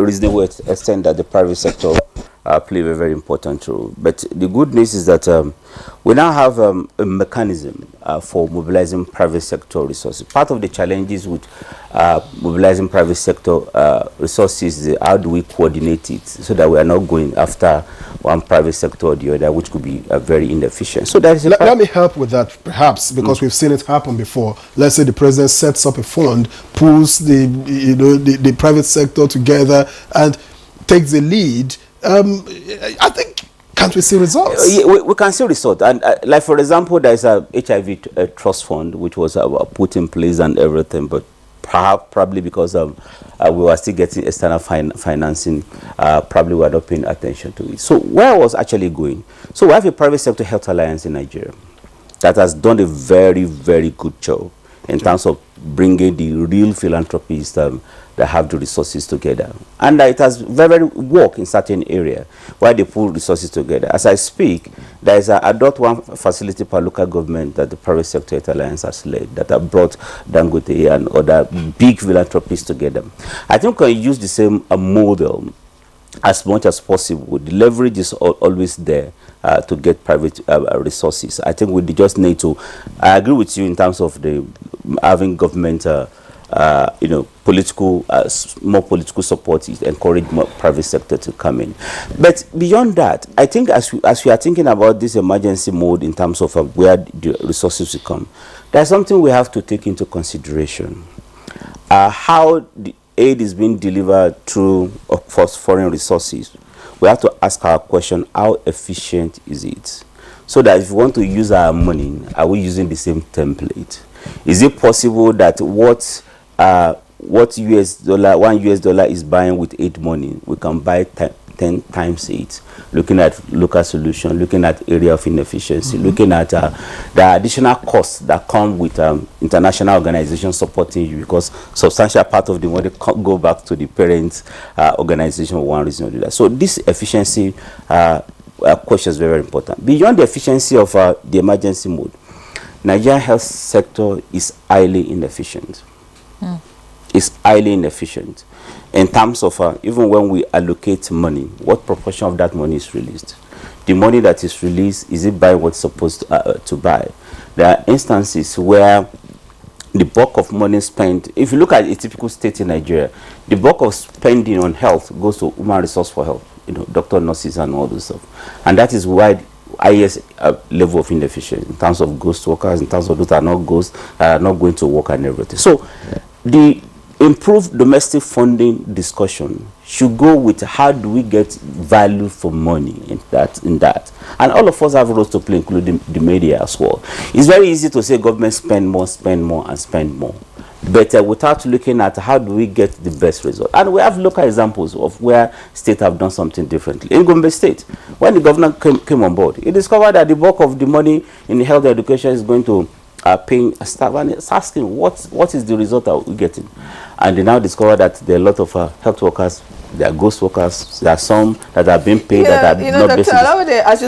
reasonable extent that the private sector play a very important role. But the good news is that we now have a mechanism for mobilizing private sector resources. Part of the challenges with mobilizing private sector resources is how do we coordinate it so that we are not going after one private sector or the other, which could be very inefficient. So that is let me help with that, perhaps, because we've seen it happen before. Let's say the president sets up a fund, pulls the private sector together and takes the lead. I think, can't we see results? Yeah, we can see results. And like, for example, there's a HIV trust fund, which was put in place and everything, but probably because we were still getting external financing, probably we are not paying attention to it. So where I was actually going, so we have a private sector health alliance in Nigeria that has done a very, very good job in terms of bringing the real philanthropists that have the resources together. And it has very worked in certain area where they pull resources together. As I speak, there is an adult one facility per local government that the private sector health alliance has led, that have brought Dangote and other big philanthropists together. I think we can use the same model as much as possible. The leverage is always there to get private resources. I think we just need to, I agree with you in terms of the having government political, more political support, is encourage more private sector to come in. But beyond that, I think as we are thinking about this emergency mode in terms of where the resources will come, there's something we have to take into consideration. How the aid is being delivered through, of course, foreign resources. We have to ask our question, how efficient is it? So that if we want to use our money, are we using the same template? Is it possible that what US dollar, $1 is buying with aid money, we can buy 10 times it, looking at local solution, looking at area of inefficiency, looking at the additional costs that come with international organizations supporting you, because substantial part of the money can't go back to the parent organization for one reason or the other. So this efficiency question is very important. Beyond the efficiency of the emergency mode, Nigerian health sector is highly inefficient. It's highly inefficient in terms of even when we allocate money, what proportion of that money is released? The money that is released, is it by what's supposed to buy? There are instances where the bulk of money spent, if you look at a typical state in Nigeria, the bulk of spending on health goes to human resource for health, doctor, nurses, and all this stuff. And that is why highest level of inefficiency in terms of ghost workers, in terms of those that are not ghosts, not going to work and everything. So the improved domestic funding discussion should go with how do we get value for money in that. And all of us have roles to play, including the media as well. It's very easy to say government spend more, and spend more. But without looking at how do we get the best result. And we have local examples of where states have done something differently. In Gombe State, when the governor came on board, he discovered that the bulk of the money in health education is going to paying staff, and it's asking what is the result that we're getting. And they now discover that there are a lot of health workers, there are ghost workers, there are some that are being paid that are not basic.